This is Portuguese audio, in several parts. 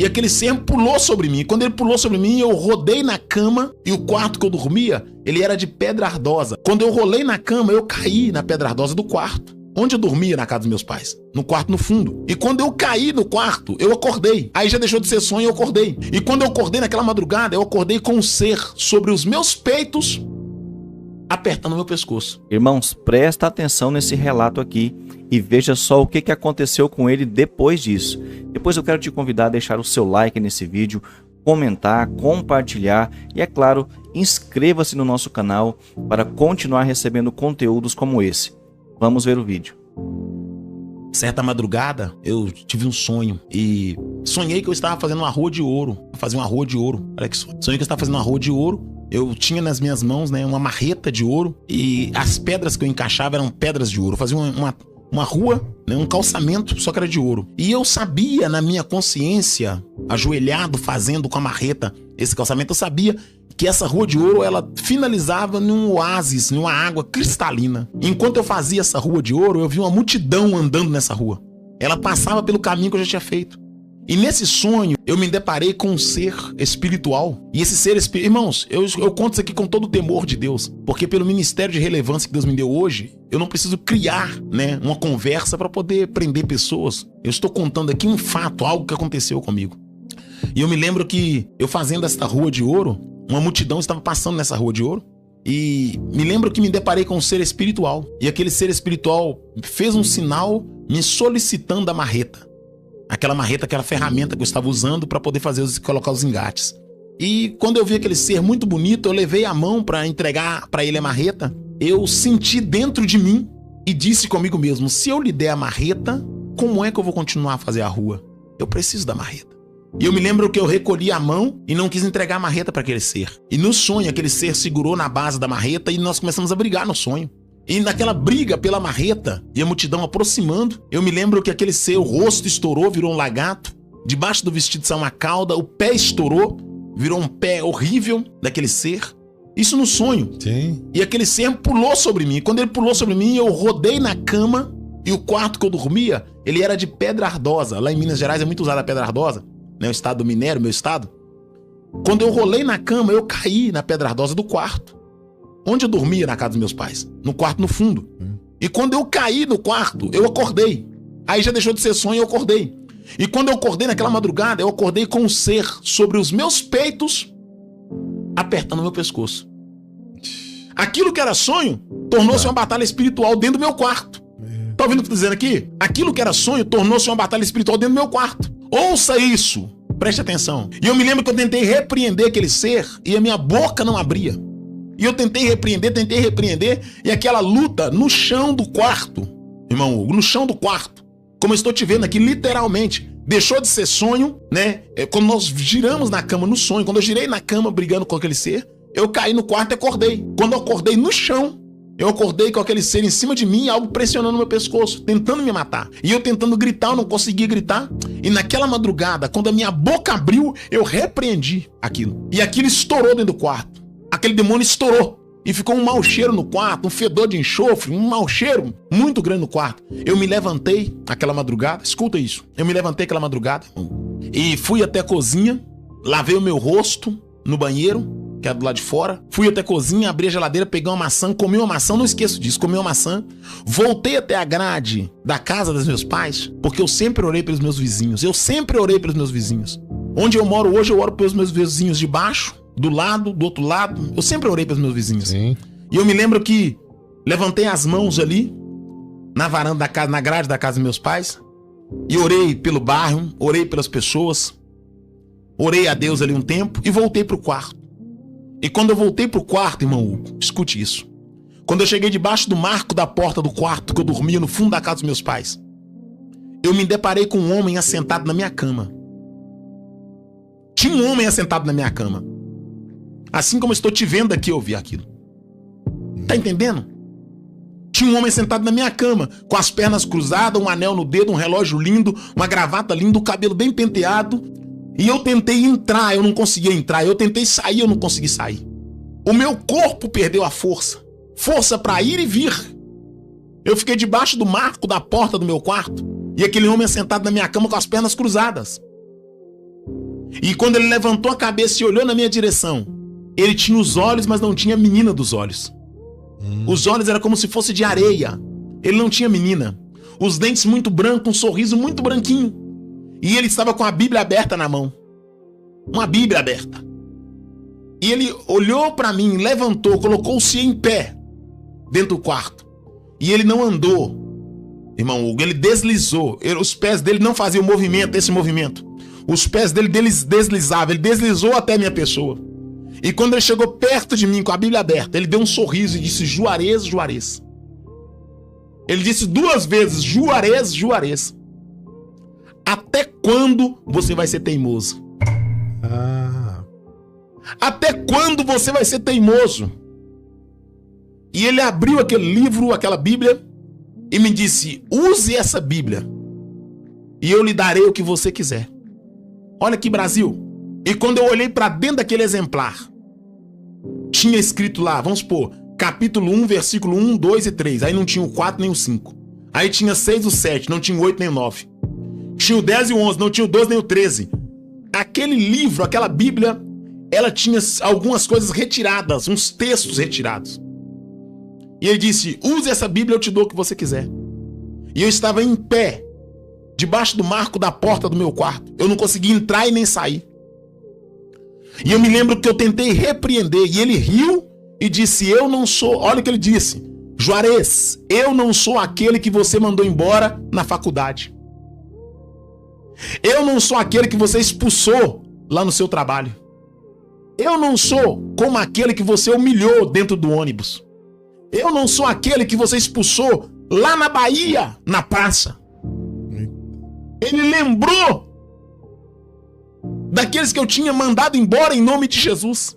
E aquele ser pulou sobre mim. Quando ele pulou sobre mim, eu rodei na cama. E o quarto que eu dormia, ele era de pedra ardosa. Quando eu rolei na cama, eu caí na pedra ardosa do quarto, onde eu dormia na casa dos meus pais, no quarto no fundo. E quando eu caí no quarto, eu acordei. Aí já deixou de ser sonho e eu acordei. E quando eu acordei naquela madrugada, eu acordei com um ser sobre os meus peitos, apertando meu pescoço. Irmãos, presta atenção nesse relato aqui e veja só o que aconteceu com ele depois disso. Depois eu quero te convidar a deixar o seu like nesse vídeo, comentar, compartilhar e, é claro, inscreva-se no nosso canal para continuar recebendo conteúdos como esse. Vamos ver o vídeo. Certa madrugada, eu tive um sonho e sonhei que eu estava fazendo uma rua de ouro. Fazia uma rua de ouro. Olha que sonho. Sonhei que eu estava fazendo uma rua de ouro. Eu tinha nas minhas mãos, né, uma marreta de ouro e as pedras que eu encaixava eram pedras de ouro. Eu fazia uma rua, né, um calçamento, só que era de ouro. E eu sabia na minha consciência, ajoelhado, fazendo com a marreta esse calçamento, eu sabia que essa rua de ouro, ela finalizava num oásis, numa água cristalina. Enquanto eu fazia essa rua de ouro, eu vi uma multidão andando nessa rua. Ela passava pelo caminho que eu já tinha feito. E nesse sonho, eu me deparei com um ser espiritual. E esse ser espiritual... Irmãos, eu conto isso aqui com todo o temor de Deus. Porque pelo ministério de relevância que Deus me deu hoje, eu não preciso criar, né, uma conversa para poder prender pessoas. Eu estou contando aqui um fato, algo que aconteceu comigo. E eu me lembro que eu fazendo esta rua de ouro, uma multidão estava passando nessa rua de ouro. E me lembro que me deparei com um ser espiritual. E aquele ser espiritual fez um sinal me solicitando a marreta. Aquela marreta, aquela ferramenta que eu estava usando para poder colocar os engates. E quando eu vi aquele ser muito bonito, eu levei a mão para entregar para ele a marreta. Eu senti dentro de mim e disse comigo mesmo: se eu lhe der a marreta, como é que eu vou continuar a fazer a rua? Eu preciso da marreta. E eu me lembro que eu recolhi a mão e não quis entregar a marreta para aquele ser. E no sonho, aquele ser segurou na base da marreta e nós começamos a brigar no sonho. E naquela briga pela marreta e a multidão aproximando, eu me lembro que aquele ser, o rosto estourou, virou um lagarto. Debaixo do vestido saiu uma cauda, o pé estourou, virou um pé horrível daquele ser. Isso no sonho. Sim. E aquele ser pulou sobre mim. Quando ele pulou sobre mim, eu rodei na cama e o quarto que eu dormia, ele era de pedra ardosa. Lá em Minas Gerais é muito usada a pedra ardosa, né? O estado do minério, meu estado. Quando eu rolei na cama, eu caí na pedra ardosa do quarto, onde eu dormia na casa dos meus pais, no quarto no fundo. E quando eu caí no quarto, eu acordei. Aí já deixou de ser sonho e eu acordei. E quando eu acordei naquela madrugada, eu acordei com um ser sobre os meus peitos, apertando meu pescoço. Aquilo que era sonho, tornou-se uma batalha espiritual dentro do meu quarto. Tá ouvindo o que eu tô dizendo aqui? Aquilo que era sonho, tornou-se uma batalha espiritual dentro do meu quarto. Ouça isso, preste atenção. E eu me lembro que eu tentei repreender aquele ser e a minha boca não abria. E eu tentei repreender, e aquela luta no chão do quarto, irmão Hugo, no chão do quarto, como eu estou te vendo aqui, literalmente, deixou de ser sonho, né? Quando nós giramos na cama no sonho, quando eu girei na cama brigando com aquele ser, eu caí no quarto e acordei. Quando eu acordei no chão, eu acordei com aquele ser em cima de mim, algo pressionando meu pescoço, tentando me matar. E eu tentando gritar, eu não conseguia gritar. E naquela madrugada, quando a minha boca abriu, eu repreendi aquilo. E aquilo estourou dentro do quarto. Aquele demônio estourou e ficou um mau cheiro no quarto, um fedor de enxofre, um mau cheiro muito grande no quarto. Eu me levantei aquela madrugada, escuta isso, eu me levantei aquela madrugada e fui até a cozinha, lavei o meu rosto no banheiro, que era do lado de fora, fui até a cozinha, abri a geladeira, peguei uma maçã, comi uma maçã, não esqueço disso, comi uma maçã, voltei até a grade da casa dos meus pais, porque eu sempre orei pelos meus vizinhos, Onde eu moro hoje, eu oro pelos meus vizinhos de baixo, do lado, do outro lado. Eu sempre orei pelos meus vizinhos. Sim. E eu me lembro que levantei as mãos ali, na varanda da casa, na grade da casa dos meus pais, e orei pelo bairro, orei pelas pessoas, orei a Deus ali um tempo e voltei pro quarto. E quando eu voltei pro quarto, irmão Hugo, escute isso. Quando eu cheguei debaixo do marco da porta do quarto que eu dormia no fundo da casa dos meus pais, eu me deparei com um homem assentado na minha cama. Tinha um homem assentado na minha cama. Assim como eu estou te vendo aqui, eu vi aquilo. Tá entendendo? Tinha um homem sentado na minha cama, com as pernas cruzadas, um anel no dedo, um relógio lindo, uma gravata linda, o cabelo bem penteado. E eu tentei entrar, eu não conseguia entrar. Eu tentei sair, eu não consegui sair. O meu corpo perdeu a força. Força para ir e vir. Eu fiquei debaixo do marco da porta do meu quarto. E aquele homem sentado na minha cama com as pernas cruzadas. E quando ele levantou a cabeça e olhou na minha direção, ele tinha os olhos, mas não tinha a menina dos olhos. Os olhos eram como se fosse de areia. Ele não tinha menina. Os dentes muito brancos, um sorriso muito branquinho. E ele estava com a Bíblia aberta na mão. Uma Bíblia aberta. E ele olhou para mim, levantou, colocou-se em pé dentro do quarto. E ele não andou, irmão Hugo, ele deslizou. Os pés dele não faziam movimento, esse movimento. Os pés dele deslizavam, ele deslizou até a minha pessoa. E quando ele chegou perto de mim com a Bíblia aberta, ele deu um sorriso e disse: Juarez, Juarez. Ele disse 2 vezes: Juarez, Juarez. Até quando você vai ser teimoso? Até quando você vai ser teimoso? E ele abriu aquele livro, aquela Bíblia, e me disse: use essa Bíblia e eu lhe darei o que você quiser. Olha aqui, Brasil. E quando eu olhei para dentro daquele exemplar, tinha escrito lá, vamos supor, capítulo 1, versículo 1, 2 e 3. Aí não tinha o 4 nem o 5. Aí tinha 6 e o 7, não tinha o 8 nem o 9. Tinha o 10 e o 11, não tinha o 12 nem o 13. Aquele livro, aquela Bíblia, ela tinha algumas coisas retiradas, uns textos retirados. E ele disse: use essa Bíblia, eu te dou o que você quiser. E eu estava em pé, debaixo do marco da porta do meu quarto. Eu não conseguia entrar e nem sair. E eu me lembro que eu tentei repreender, e ele riu e disse: eu não sou, olha o que ele disse: Juarez, eu não sou aquele que você mandou embora na faculdade. Eu não sou aquele que você expulsou lá no seu trabalho. Eu não sou como aquele que você humilhou dentro do ônibus. Eu não sou aquele que você expulsou lá na Bahia, na praça. Ele lembrou daqueles que eu tinha mandado embora em nome de Jesus.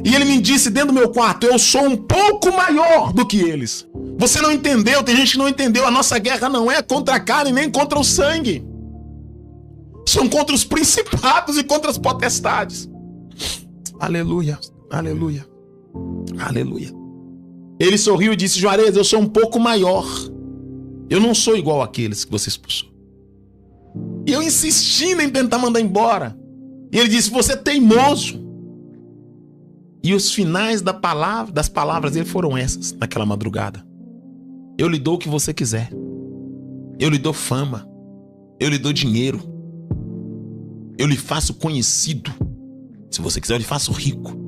E ele me disse dentro do meu quarto: eu sou um pouco maior do que eles. Você não entendeu, tem gente que não entendeu. A nossa guerra não é contra a carne nem contra o sangue. São contra os principados e contra as potestades. Aleluia, aleluia, aleluia. Ele sorriu e disse: Juarez, eu sou um pouco maior. Eu não sou igual àqueles que você expulsou. E eu insistindo em tentar mandar embora. E ele disse: você é teimoso. E os finais das palavras dele foram essas, naquela madrugada: eu lhe dou o que você quiser. Eu lhe dou fama. Eu lhe dou dinheiro. Eu lhe faço conhecido. Se você quiser, eu lhe faço rico.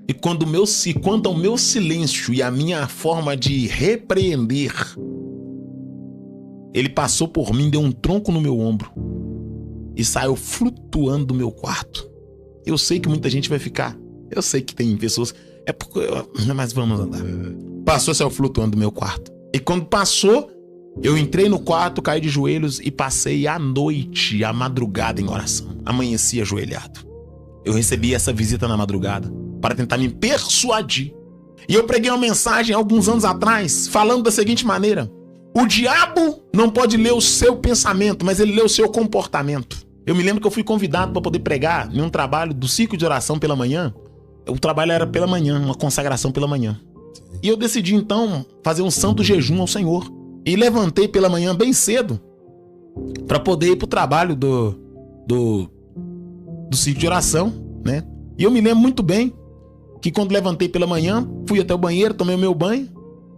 E quanto ao meu silêncio e a minha forma de repreender, ele passou por mim, deu um tronco no meu ombro e saiu flutuando do meu quarto. Eu sei que muita gente vai ficar. Eu sei que tem pessoas... Mas vamos andar. Passou, saiu flutuando do meu quarto. E quando passou, eu entrei no quarto, caí de joelhos e passei a noite, a madrugada em oração. Amanheci ajoelhado. Eu recebi essa visita na madrugada para tentar me persuadir. E eu preguei uma mensagem alguns anos atrás, falando da seguinte maneira: o diabo não pode ler o seu pensamento, mas ele lê o seu comportamento. Eu me lembro que eu fui convidado para poder pregar em um trabalho do ciclo de oração pela manhã. O trabalho era pela manhã, uma consagração pela manhã. E eu decidi então fazer um santo jejum ao Senhor. E levantei pela manhã bem cedo para poder ir para o trabalho do ciclo de oração, né? E eu me lembro muito bem que quando levantei pela manhã, fui até o banheiro, tomei o meu banho,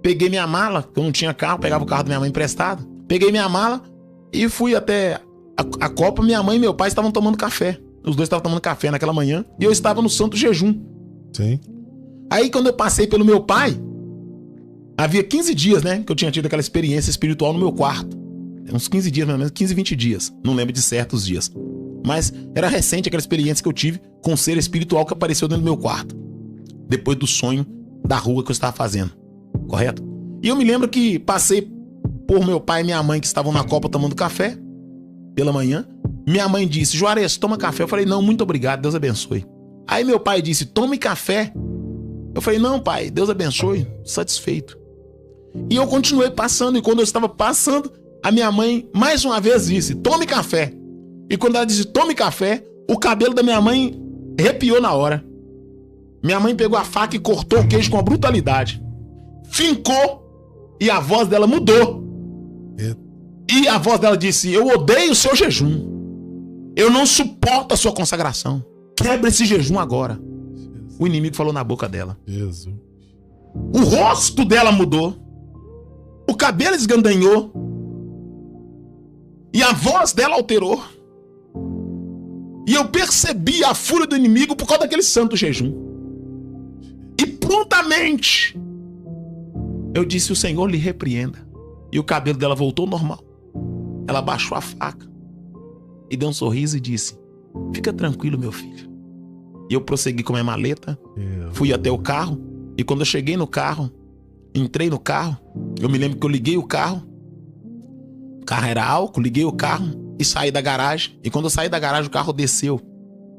peguei minha mala, que eu não tinha carro, pegava o carro da minha mãe emprestado, peguei minha mala e fui até a copa. Minha mãe e meu pai estavam tomando café. Os dois estavam tomando café naquela manhã e eu estava no santo jejum. Sim. Aí quando eu passei pelo meu pai, havia 15 dias, né, que eu tinha tido aquela experiência espiritual no meu quarto. Uns 15 dias, mais ou menos, 15, 20 dias. Não lembro de certos dias. Mas era recente aquela experiência que eu tive com um ser espiritual que apareceu dentro do meu quarto. Depois do sonho da rua que eu estava fazendo. Correto? E eu me lembro que passei por meu pai e minha mãe que estavam na copa tomando café pela manhã. Minha mãe disse: Juarez, toma café. Eu falei: não, muito obrigado, Deus abençoe. Aí meu pai disse: tome café. Eu falei: não, pai, Deus abençoe, satisfeito. E eu continuei passando, e quando eu estava passando, a minha mãe mais uma vez disse: tome café. E quando ela disse tome café, o cabelo da minha mãe arrepiou na hora. Minha mãe pegou a faca e cortou o queijo com a brutalidade. Fincou e a voz dela mudou. E a voz dela disse: eu odeio o seu jejum. Eu não suporto a sua consagração. Quebra esse jejum agora. O inimigo falou na boca dela. Jesus. O rosto dela mudou. O cabelo esgandanhou. E a voz dela alterou. E eu percebi a fúria do inimigo por causa daquele santo jejum. E prontamente eu disse: o Senhor lhe repreenda. E o cabelo dela voltou ao normal. Ela baixou a faca e deu um sorriso e disse: fica tranquilo, meu filho. E eu prossegui com a minha maleta, fui até o carro. E quando eu cheguei no carro, entrei no carro, eu me lembro que eu liguei o carro era álcool, liguei o carro e saí da garagem. E quando eu saí da garagem, o carro desceu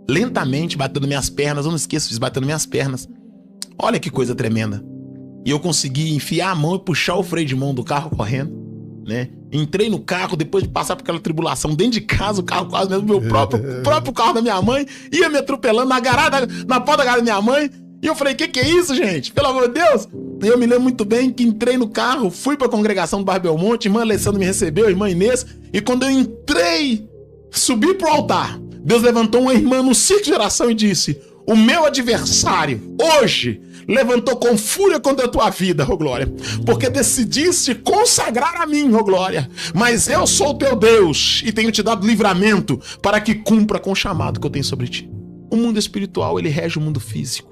lentamente, batendo minhas pernas. Eu não esqueço, batendo minhas pernas. Olha que coisa tremenda. E eu consegui enfiar a mão e puxar o freio de mão do carro correndo, né? Entrei no carro, depois de passar por aquela tribulação dentro de casa, o carro quase mesmo, meu próprio carro da minha mãe, ia me atropelando na porta da garagem da minha mãe. E eu falei: que é isso, gente? Pelo amor de Deus! E eu me lembro muito bem que entrei no carro, fui pra congregação do Bairro Belmonte, irmã Alessandra me recebeu, irmã Inês, e quando eu entrei, subi pro altar, Deus levantou uma irmã no ciclo de oração e disse: o meu adversário, hoje, levantou com fúria contra a tua vida, ô glória, porque decidiste consagrar a mim, ô glória, mas eu sou teu Deus e tenho te dado livramento para que cumpra com o chamado que eu tenho sobre ti. O mundo espiritual, ele rege o mundo físico.